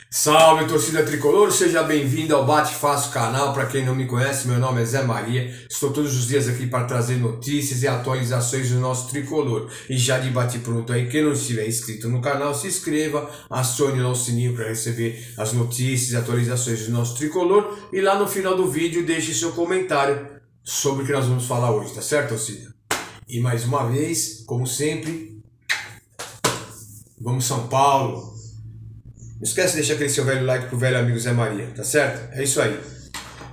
Salve, torcida tricolor, seja bem-vindo ao Bate Fácil canal. Para quem não me conhece, meu nome é Zé Maria. Estou todos os dias aqui para trazer notícias e atualizações do nosso tricolor. E já de bate pronto aí, quem não estiver inscrito no canal, se inscreva, acione o sininho para receber as notícias e atualizações do nosso tricolor. E lá no final do vídeo deixe seu comentário sobre o que nós vamos falar hoje, tá certo, torcida? E mais uma vez, como sempre, vamos São Paulo! Não esquece de deixar aquele seu velho like pro velho amigo Zé Maria, tá certo? É isso aí.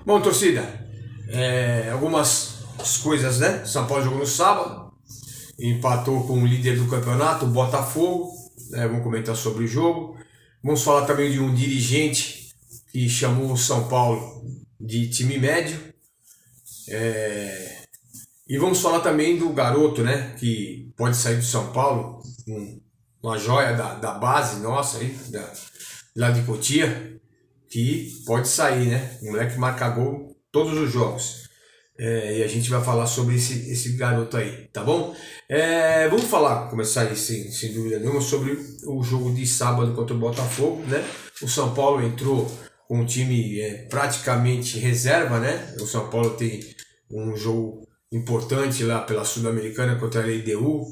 Bom, torcida, algumas coisas, né? São Paulo jogou no sábado, empatou com o líder do campeonato, o Botafogo, né? Vamos comentar sobre o jogo. Vamos falar também de um dirigente que chamou o São Paulo de time médio. E vamos falar também do garoto, né? Que pode sair do São Paulo, uma joia da base nossa aí, lá de Cotia, que pode sair, né? O moleque marca gol todos os jogos. E a gente vai falar sobre esse garoto aí, tá bom? Vamos falar, começar aí sem dúvida nenhuma, sobre o jogo de sábado contra o Botafogo, né? O São Paulo entrou com um time praticamente reserva, né? O São Paulo tem um jogo importante lá pela Sul-Americana contra a LDU,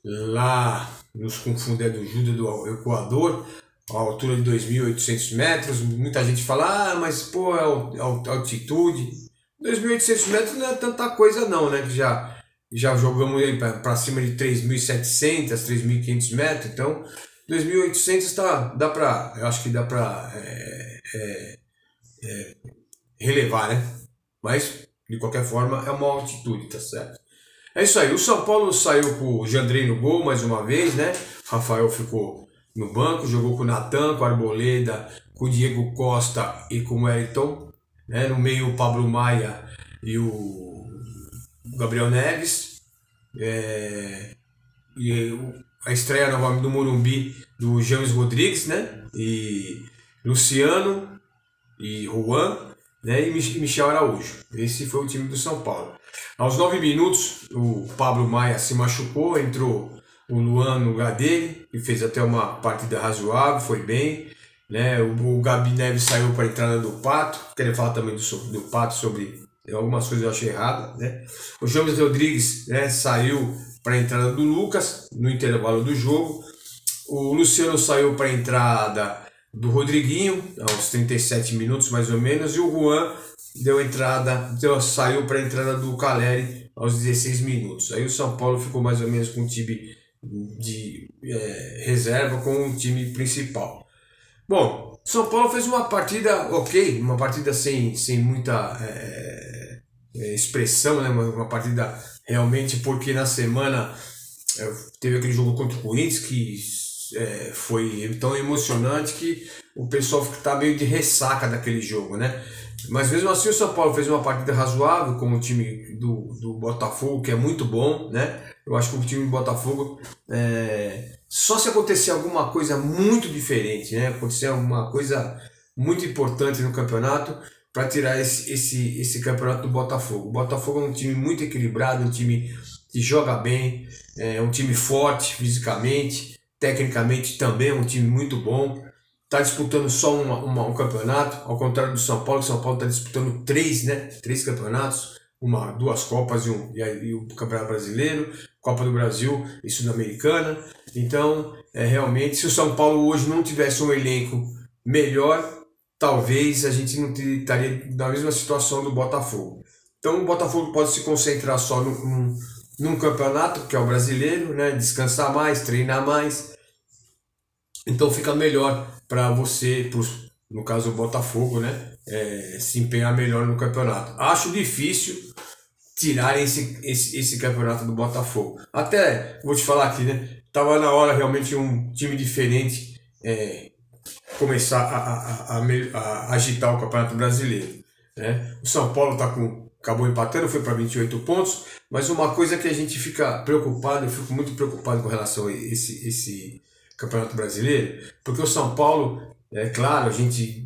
lá nos Confundé do Juda do Equador, a altura de 2.800 metros. Muita gente fala, mas pô, é altitude. 2.800 metros não é tanta coisa não, né? Que já jogamos aí para cima de 3.700, 3.500 metros, então 2.800 eu acho que dá para relevar, né? Mas de qualquer forma é uma altitude, tá certo? É isso aí, o São Paulo saiu com o Jandrei no gol mais uma vez, né? Rafael ficou no banco, jogou com o Natan, com o Arboleda, com o Diego Costa e com o Wellington, né? No meio o Pablo Maia e o Gabriel Neves. E a estreia novamente do Morumbi do James Rodrigues, né? E Luciano e Juan, né? E Michel Araújo. Esse foi o time do São Paulo. Aos 9 minutos, o Pablo Maia se machucou, entrou o Luan no lugar dele, que fez até uma partida razoável, foi bem, né? O Gabi Neves saiu para a entrada do Pato. Queria falar também do Pato sobre algumas coisas que eu achei erradas, né? O James Rodrigues, né, saiu para a entrada do Lucas no intervalo do jogo. O Luciano saiu para a entrada do Rodriguinho, aos 37 minutos mais ou menos, e o Juan saiu para a entrada do Caleri aos 16 minutos. Aí o São Paulo ficou mais ou menos com um time de reserva com o time principal. Bom, São Paulo fez uma partida ok, uma partida sem muita expressão, né? Uma partida realmente, porque na semana teve aquele jogo contra o Corinthians que foi tão emocionante que o pessoal está meio de ressaca daquele jogo, né? Mas mesmo assim o São Paulo fez uma partida razoável com o time do Botafogo, que é muito bom, né? Eu acho que o time do Botafogo, só se acontecer alguma coisa muito diferente, né? Acontecer alguma coisa muito importante no campeonato para tirar esse campeonato do Botafogo. O Botafogo é um time muito equilibrado, um time que joga bem, é um time forte fisicamente, tecnicamente também é um time muito bom. Está disputando só um campeonato, ao contrário do São Paulo. O São Paulo está disputando três campeonatos, duas Copas e o Campeonato Brasileiro, Copa do Brasil e Sul-Americana. Então, realmente, se o São Paulo hoje não tivesse um elenco melhor, talvez a gente não estaria na mesma situação do Botafogo. Então, o Botafogo pode se concentrar só num campeonato, que é o brasileiro, né? Descansar mais, treinar mais. Então fica melhor para você, no caso o Botafogo, né, se empenhar melhor no campeonato. Acho difícil tirarem esse campeonato do Botafogo. Até vou te falar aqui, né, tava na hora realmente um time diferente começar a agitar o Campeonato Brasileiro, né? O São Paulo acabou empatando, foi para 28 pontos, mas uma coisa que a gente fica preocupado, eu fico muito preocupado com relação a esse Campeonato Brasileiro, porque o São Paulo, claro, a gente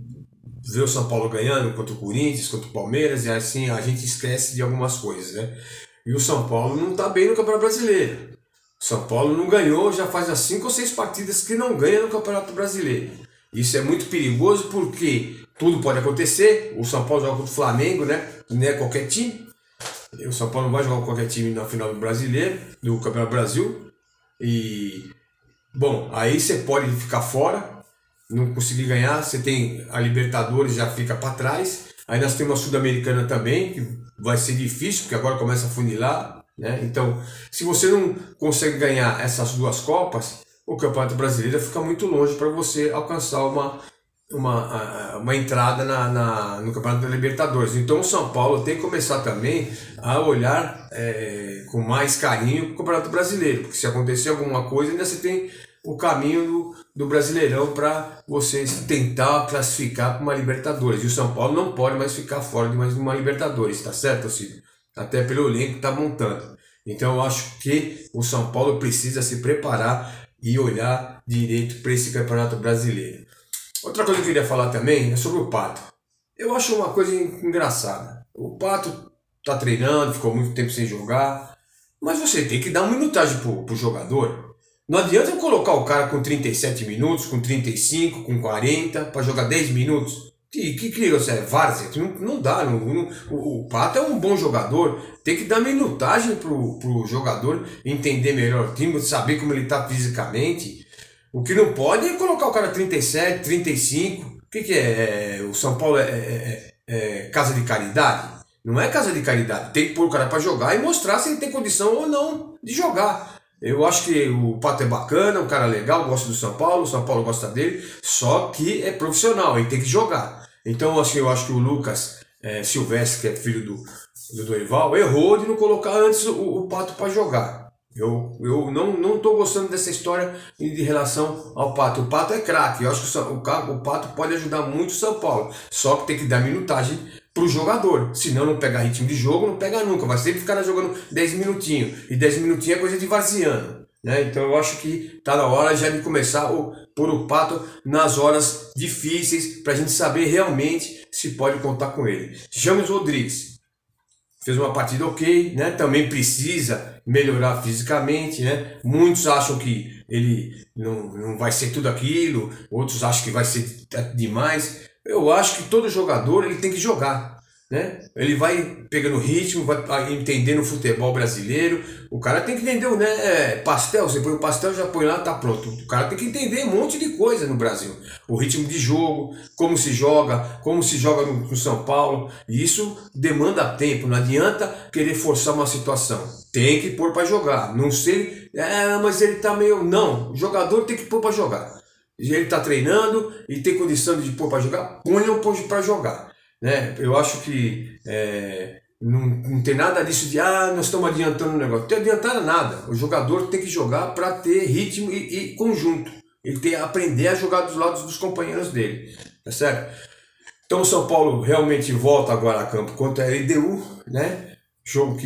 vê o São Paulo ganhando contra o Corinthians, contra o Palmeiras, e assim a gente esquece de algumas coisas, né? E o São Paulo não está bem no Campeonato Brasileiro. O São Paulo não ganhou, já faz as 5 ou 6 partidas que não ganha no Campeonato Brasileiro. Isso é muito perigoso porque tudo pode acontecer. O São Paulo joga contra o Flamengo, né? Não é qualquer time. O São Paulo não vai jogar com qualquer time na final do Brasileiro, do Campeonato Brasil. E, bom, aí você pode ficar fora, não conseguir ganhar. Você tem a Libertadores, já fica para trás. Aí nós temos a Sul-Americana também, que vai ser difícil, porque agora começa a funilar, né? Então, se você não consegue ganhar essas duas Copas, o Campeonato Brasileiro fica muito longe para você alcançar uma entrada no Campeonato da Libertadores. Então o São Paulo tem que começar também a olhar com mais carinho o Campeonato Brasileiro, porque se acontecer alguma coisa, ainda você tem o caminho do Brasileirão para você tentar classificar para uma Libertadores. E o São Paulo não pode mais ficar fora de mais uma Libertadores, tá certo, Cid? Até pelo elenco que está montando. Então eu acho que o São Paulo precisa se preparar e olhar direito para esse Campeonato Brasileiro. Outra coisa que eu queria falar também é sobre o Pato. Eu acho uma coisa engraçada. O Pato tá treinando, ficou muito tempo sem jogar, mas você tem que dar uma minutagem pro jogador. Não adianta eu colocar o cara com 37 minutos, com 35, com 40, para jogar 10 minutos. Que você é várzea? Não dá. O Pato é um bom jogador. Tem que dar minutagem pro jogador entender melhor o time, saber como ele tá fisicamente. O que não pode é colocar o cara 37, 35. O que é? O São Paulo é casa de caridade? Não é casa de caridade. Tem que pôr o cara para jogar e mostrar se ele tem condição ou não de jogar. Eu acho que o Pato é bacana, um cara legal, gosta do São Paulo, o São Paulo gosta dele, só que é profissional, ele tem que jogar. Então eu acho que o Lucas Silvestre, que é filho do Dorival, errou de não colocar antes o Pato para jogar. Eu não estou gostando dessa história de relação ao Pato. O Pato é craque, eu acho que o Pato pode ajudar muito o São Paulo, só que tem que dar minutagem para o jogador, senão não pega ritmo de jogo, não pega nunca, vai sempre ficar jogando 10 minutinhos, e 10 minutinhos é coisa de varziano, né? Então eu acho que está na hora já de começar a pôr o Pato nas horas difíceis, para a gente saber realmente se pode contar com ele. James Rodrigues fez uma partida ok, né? Também precisa melhorar fisicamente, né? Muitos acham que ele não vai ser tudo aquilo, outros acham que vai ser demais. Eu acho que todo jogador ele tem que jogar, né? Ele vai pegando ritmo, vai entendendo o futebol brasileiro. O cara tem que entender, né? Pastel, você põe o pastel, já põe lá, tá pronto. O cara tem que entender um monte de coisa no Brasil. O ritmo de jogo, como se joga no São Paulo. E isso demanda tempo, não adianta querer forçar uma situação. Tem que pôr para jogar. Não sei, mas ele tá meio... Não, o jogador tem que pôr para jogar. Ele está treinando e tem condição de pôr para jogar, ponham para jogar, né? Eu acho que não tem nada disso de nós estamos adiantando o negócio. Não tem adiantado nada. O jogador tem que jogar para ter ritmo e conjunto. Ele tem que aprender a jogar dos lados dos companheiros dele, tá certo? Então o São Paulo realmente volta agora a campo contra a LDU, né? Jogo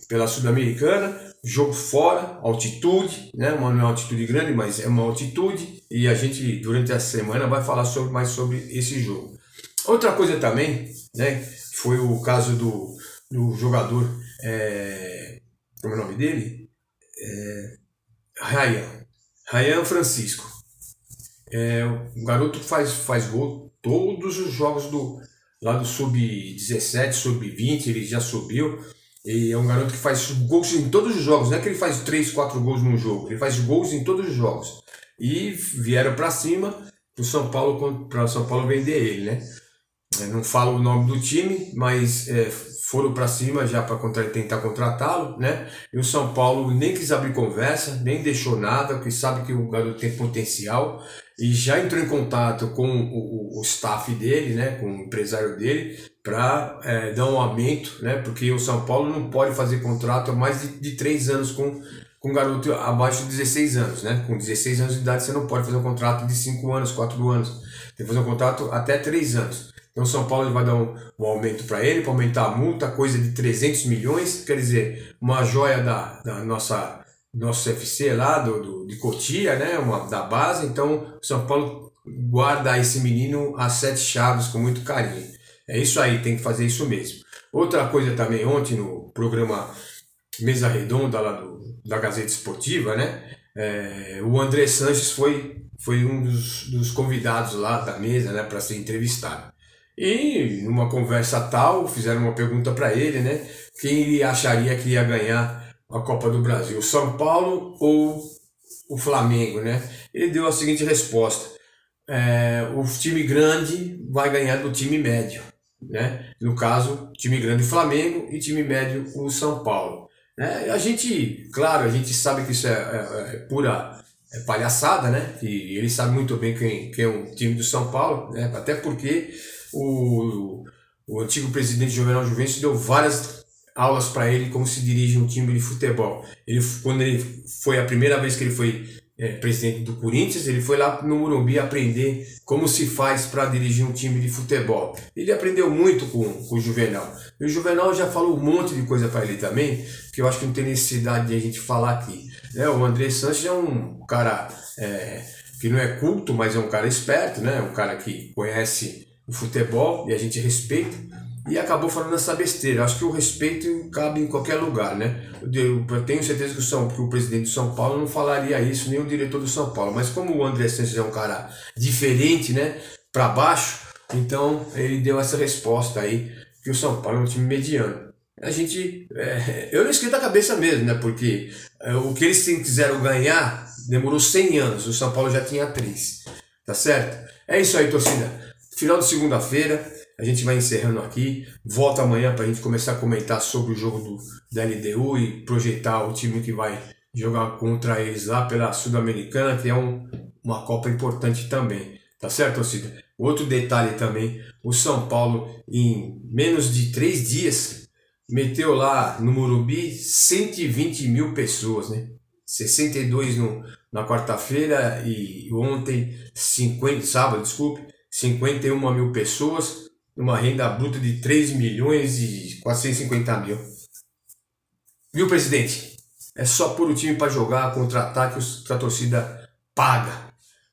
pela Sul-Americana. Jogo fora, altitude, né? Não é uma altitude grande, mas é uma altitude, e a gente durante a semana vai falar mais sobre esse jogo. Outra coisa também, né? Foi o caso do jogador, como é o nome dele? Ryan Francisco. O garoto faz gol todos os jogos lá do sub-17, sub-20, ele já subiu. E é um garoto que faz gols em todos os jogos, não é que ele faz 3, 4 gols num jogo, ele faz gols em todos os jogos. E vieram para cima para o São Paulo vender ele, né? Não falo o nome do time, mas foram para cima já para tentar contratá-lo, né? E o São Paulo nem quis abrir conversa, nem deixou nada, porque sabe que o garoto tem potencial, e já entrou em contato com o staff dele, né? Com o empresário dele, para dar um aumento, né? Porque o São Paulo não pode fazer contrato há mais de 3 anos com um garoto abaixo de 16 anos, né? Com 16 anos de idade você não pode fazer um contrato de 5 anos, 4 anos. Tem que fazer um contrato até 3 anos. Então o São Paulo vai dar um aumento para ele, para aumentar a multa, coisa de 300 milhões, quer dizer, uma joia da nosso FC lá, de Cotia, né? Da base. Então o São Paulo guarda esse menino a 7 chaves com muito carinho. É isso aí, tem que fazer isso mesmo. Outra coisa também, ontem no programa Mesa Redonda lá da Gazeta Esportiva, né? O André Sanches foi um dos convidados lá da mesa, né, para ser entrevistado. E numa conversa tal, fizeram uma pergunta para ele, né, quem ele acharia que ia ganhar a Copa do Brasil, o São Paulo ou o Flamengo, né? Ele deu a seguinte resposta: o time grande vai ganhar do time médio, né? No caso, time grande o Flamengo e time médio o São Paulo. A gente, claro, a gente sabe que isso é pura palhaçada, né? E ele sabe muito bem quem é o time do São Paulo, né? Até porque o antigo presidente Juvenal Juvencio deu várias aulas para ele como se dirige um time de futebol. Quando ele foi a primeira vez que ele foi presidente do Corinthians, ele foi lá no Morumbi aprender como se faz para dirigir um time de futebol. Ele aprendeu muito com o Juvenal. E o Juvenal já falou um monte de coisa para ele também, que eu acho que não tem necessidade de a gente falar aqui. O André Sanches é um cara que não é culto, mas é um cara esperto, né? Um cara que conhece o futebol e a gente respeita. E acabou falando essa besteira. Acho que o respeito cabe em qualquer lugar, né? Eu tenho certeza que o presidente do São Paulo não falaria isso, nem o diretor do São Paulo. Mas como o André Sanches é um cara diferente, né? Para baixo, então ele deu essa resposta aí, que o São Paulo é um time mediano. Eu não esquento a cabeça mesmo, né? Porque o que eles quiseram ganhar demorou 100 anos. O São Paulo já tinha 3. Tá certo? É isso aí, torcida. Final de segunda-feira. A gente vai encerrando aqui, volta amanhã para a gente começar a comentar sobre o jogo da LDU e projetar o time que vai jogar contra eles lá pela Sul-Americana, que é uma Copa importante também, tá certo, torcida? Outro detalhe também, o São Paulo em menos de 3 dias meteu lá no Morumbi 120 mil pessoas, né? 62 na quarta-feira e ontem, sábado, 51 mil pessoas, numa renda bruta de 3 milhões e 450 mil. Viu, presidente? É só pôr o time para jogar, contra-ataque, que a torcida paga.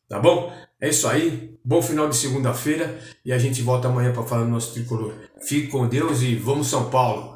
Tá bom? É isso aí. Bom final de segunda-feira e a gente volta amanhã para falar do nosso tricolor. Fique com Deus e vamos São Paulo!